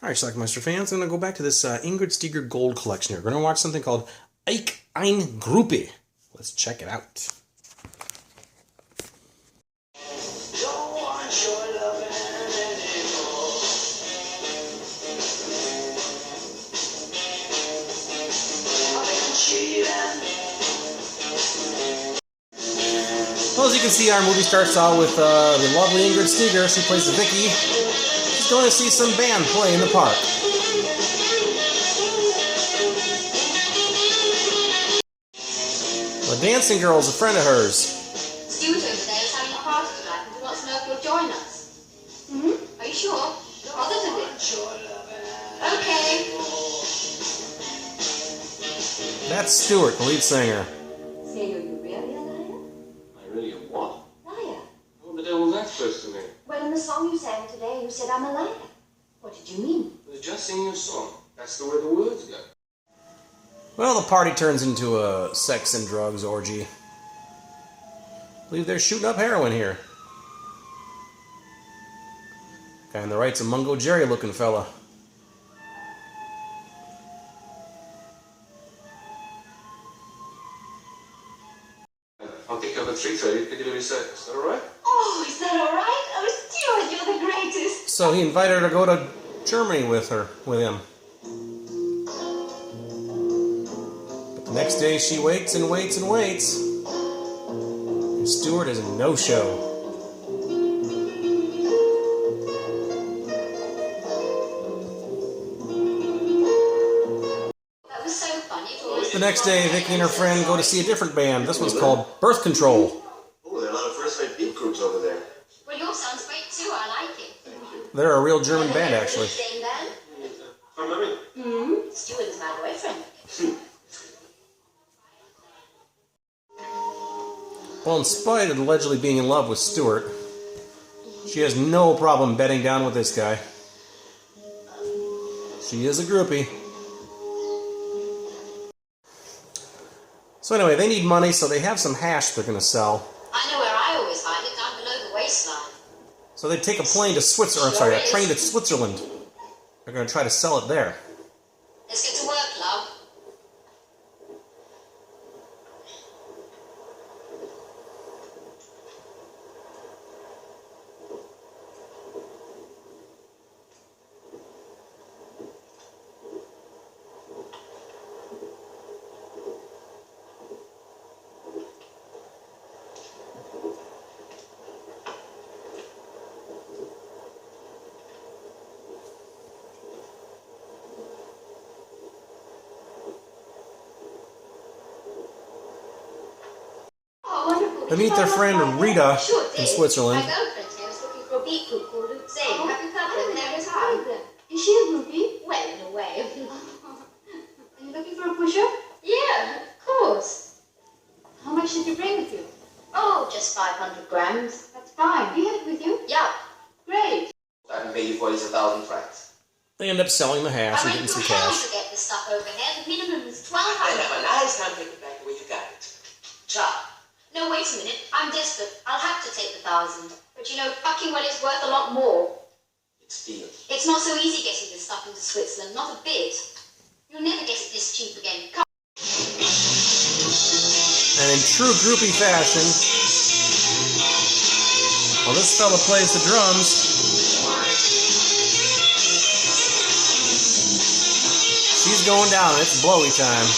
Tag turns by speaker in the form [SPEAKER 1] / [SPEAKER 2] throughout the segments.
[SPEAKER 1] Alright, Schlockmeister fans, I'm going to go back to this Ingrid Steger Gold collection here. We're going to watch something called ICH-EIN GROUPIE. Let's check it out. Well, as you can see, our movie starts out with the lovely Ingrid Steger. She plays Vicky. She's going to see some band play in the park. The dancing girl is a friend of hers.
[SPEAKER 2] Stuart over there is having a party tonight and wants to know if you'll join us. Are you sure? Positively? Okay.
[SPEAKER 1] That's Stuart, the lead singer.
[SPEAKER 2] Say, are you really a liar?
[SPEAKER 3] I really am what?
[SPEAKER 2] Liar.
[SPEAKER 3] What the devil's that supposed to mean?
[SPEAKER 2] Well, in the song you sang today, you said I'm a liar. What did you mean?
[SPEAKER 3] I was just singing a song. That's the way the words go.
[SPEAKER 1] Well, the party turns into a sex and drugs orgy. I believe they're shooting up heroin here. Guy on the right's a Mungo Jerry looking fella.
[SPEAKER 3] I'll pick you up at 3:30 at Piccadilly Circus. Is that alright?
[SPEAKER 2] Oh, is that all right? Oh, Stuart, you're the greatest.
[SPEAKER 1] So he invited her to go to Germany with him. But the next day she waits and waits and waits. And Stuart is a no-show.
[SPEAKER 2] That was so funny.
[SPEAKER 1] The next day, Vicky and her friend go to see a different band. This one's called Birth Control.
[SPEAKER 3] Oh, there are a lot of first-rate beat groups over there.
[SPEAKER 2] Well, yours sounds great too. I like it.
[SPEAKER 3] Thank you.
[SPEAKER 1] They're a real German band, actually.
[SPEAKER 2] Same band?
[SPEAKER 3] From memory.
[SPEAKER 2] Stuart is my boyfriend.
[SPEAKER 1] Well, in spite of allegedly being in love with Stuart, she has no problem bedding down with this guy. She is a groupie. So anyway, they need money, so they have some hash they're going to sell.
[SPEAKER 2] I know where I always hide it, down below the waistline.
[SPEAKER 1] So they take a plane to Switzerland, a train to Switzerland. They're going to try to sell it there.
[SPEAKER 2] Let's get to work, love.
[SPEAKER 1] They meet their friend Rita in Switzerland.
[SPEAKER 2] My girlfriend here is looking for a beat group called BLU-RAY. Have you heard of them? They're retired. Is she a groupie? Well, in a way. Are you looking for a pusher? Yeah, of course. How much did you bring with you? Oh, just 500 grams. That's fine. Do you have it with you? Yeah. Great.
[SPEAKER 3] I can pay you for 1,000 francs.
[SPEAKER 1] They end up selling the hash and getting some cash.
[SPEAKER 2] To get this stuff over here. The minimum is
[SPEAKER 3] And
[SPEAKER 2] 1,200.
[SPEAKER 3] have a nice time taking it back the way you got it. Ciao.
[SPEAKER 2] No, wait a minute. I'm desperate. I'll have to take the 1,000. But you know, fucking well, it's worth a lot more.
[SPEAKER 3] It's deal.
[SPEAKER 2] It's not so easy getting this stuff into Switzerland. Not a bit. You'll never get it this cheap again. Come.
[SPEAKER 1] And in true groupie fashion, well, this fella plays the drums. She's going down. It's blowy time.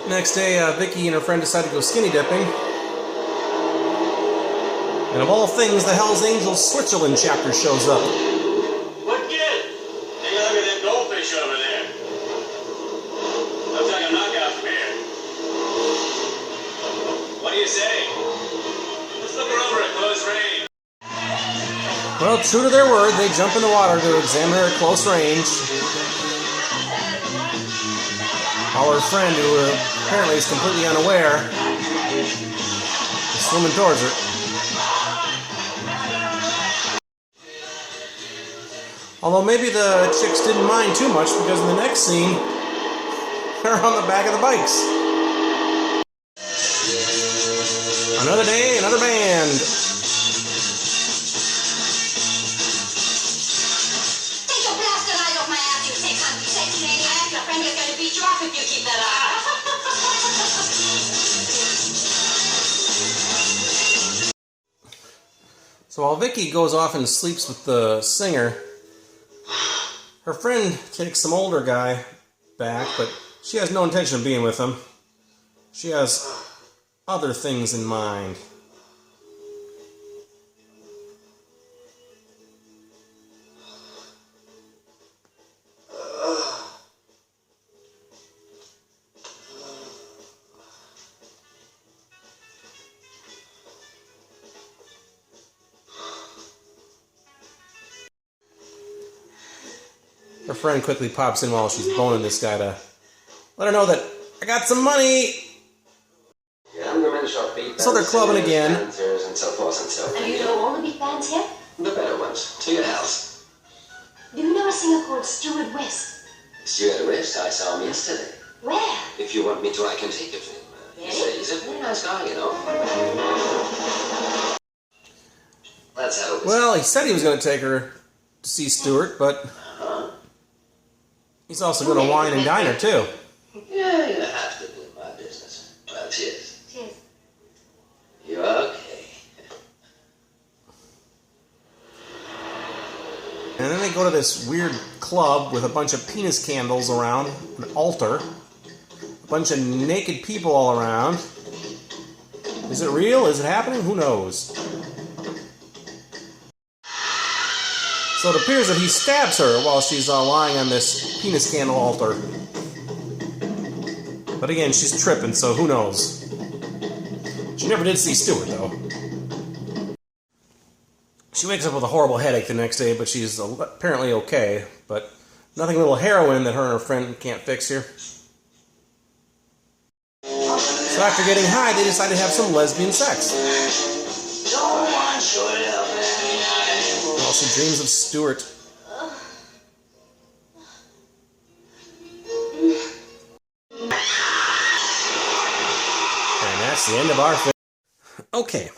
[SPEAKER 1] Next day, Vicky and her friend decide to go skinny dipping. And of all things, the Hells Angels Switzerland chapter shows up.
[SPEAKER 4] What kid? Take a look at that goldfish over there. Looks like a knockout from here. What do you say? Let's look her over at close range.
[SPEAKER 1] Well, true to their word, they jump in the water to examine her at close range. While her friend, who apparently is completely unaware, is swimming towards her. Although maybe the chicks didn't mind too much because in the next scene, they're on the back of the bikes. Another day, another band.
[SPEAKER 2] Take your blasted eyes off my ass, you sick hunky sexy maniac. Your friend is going to beat you up if you keep that eye.
[SPEAKER 1] So while Vicky goes off and sleeps with the singer, her friend takes some older guy back, but she has no intention of being with him. She has other things in mind. Her friend quickly pops in while she's boning this guy to let her know that I got some money. So they're clubbing again.
[SPEAKER 2] And you know all the big bands here?
[SPEAKER 3] The better ones. To your house.
[SPEAKER 2] Do you know a singer called Stuart West?
[SPEAKER 3] Stuart West, I saw him yesterday.
[SPEAKER 2] Where?
[SPEAKER 3] If you want me to, I can take you to him. He's a very nice guy, you know. Let's have a
[SPEAKER 1] Well, he said he was going to take her to see Stuart, but he's also going to wine and dine her too.
[SPEAKER 3] Yeah, you have to do my business. Well, cheers.
[SPEAKER 2] Cheers.
[SPEAKER 3] You okay?
[SPEAKER 1] And then they go to this weird club with a bunch of penis candles around, an altar, a bunch of naked people all around. Is it real? Is it happening? Who knows? So it appears that he stabs her while she's lying on this penis candle altar. But again, she's tripping, so who knows? She never did see Stuart, though. She wakes up with a horrible headache the next day, but she's apparently okay. But nothing a little heroin that her and her friend can't fix here. So after getting high, they decide to have some lesbian sex. Well, she dreams of Stuart. And that's the end of our film. Okay.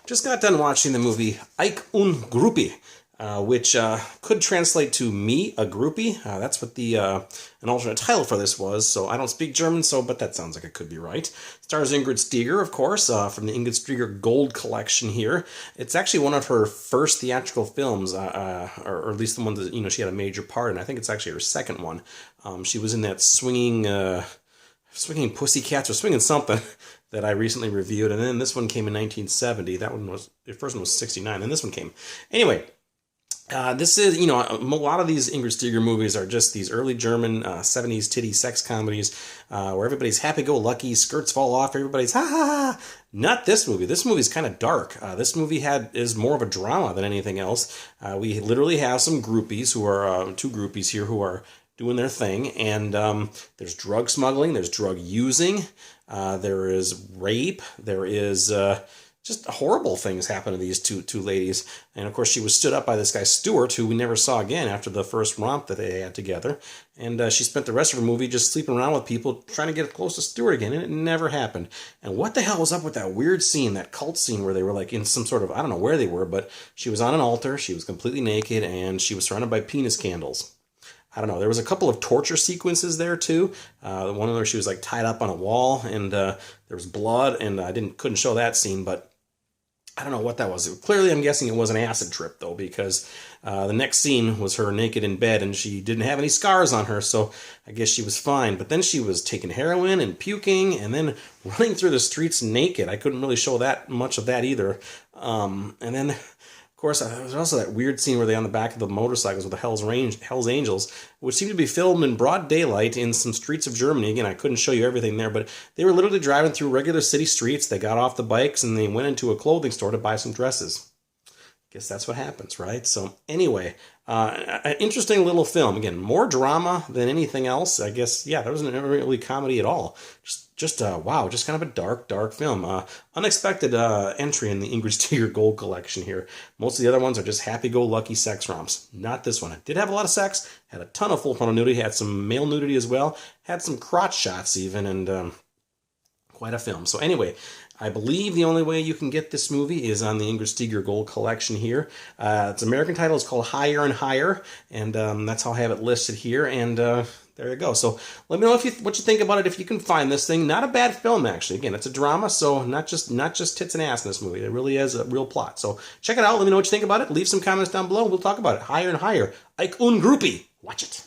[SPEAKER 1] Just got done watching the movie ICH-EIN GROUPIE, which could translate to Me, a Groupie. That's what the an alternate title for this was. So I don't speak German, but that sounds like it could be right. Stars Ingrid Steeger, of course, from the Ingrid Steeger Gold Collection here. It's actually one of her first theatrical films, or at least the one that she had a major part in. I think it's actually her second one. She was in that swinging Pussycats or swinging something that I recently reviewed, and then this one came in 1970. That one was, the first one was 69, and this one came. Anyway, this is, a lot of these Ingrid Steeger movies are just these early German 70s titty sex comedies where everybody's happy-go-lucky, skirts fall off, everybody's ha-ha-ha. Not this movie. This movie's kind of dark. This movie is more of a drama than anything else. We literally have some groupies who are, two groupies here who are doing their thing, and there's drug smuggling, there's drug using, there is rape, there is just horrible things happen to these two ladies. And of course she was stood up by this guy Stuart, who we never saw again after the first romp that they had together, and she spent the rest of her movie just sleeping around with people trying to get close to Stuart again, and it never happened. And what the hell was up with that weird scene, that cult scene where they were like in some sort of, I don't know where they were, but she was on an altar, she was completely naked, and she was surrounded by penis candles. I don't know. There was a couple of torture sequences there too. One of them she was like tied up on a wall, and there was blood, and I couldn't show that scene, but I don't know what that was. Clearly, I'm guessing it was an acid trip though, because the next scene was her naked in bed, and she didn't have any scars on her, so I guess she was fine. But then she was taking heroin and puking, and then running through the streets naked. I couldn't really show that much of that either. And then, of course, there's also that weird scene where they're on the back of the motorcycles with the Hell's Angels, which seemed to be filmed in broad daylight in some streets of Germany. Again, I couldn't show you everything there, but they were literally driving through regular city streets. They got off the bikes and they went into a clothing store to buy some dresses. Guess that's what happens, right? So anyway, an interesting little film. Again, more drama than anything else. I guess, yeah, there wasn't really comedy at all. just wow, just kind of a dark film. Unexpected entry in the Ingrid Steger Gold collection here. Most of the other ones are just happy-go-lucky sex romps. Not this one. It did have a lot of sex, had a ton of full frontal nudity, had some male nudity as well, had some crotch shots even, and quite a film. So anyway, I believe the only way you can get this movie is on the Ingrid Steger Gold collection here. Its American title is called Higher and Higher, and that's how I have it listed here. And there you go. So let me know what you think about it if you can find this thing. Not a bad film, actually. Again, it's a drama, so not just tits and ass in this movie. It really has a real plot. So check it out. Let me know what you think about it. Leave some comments down below. We'll talk about it. Higher and Higher. ICH-EIN GROUPIE. Watch it.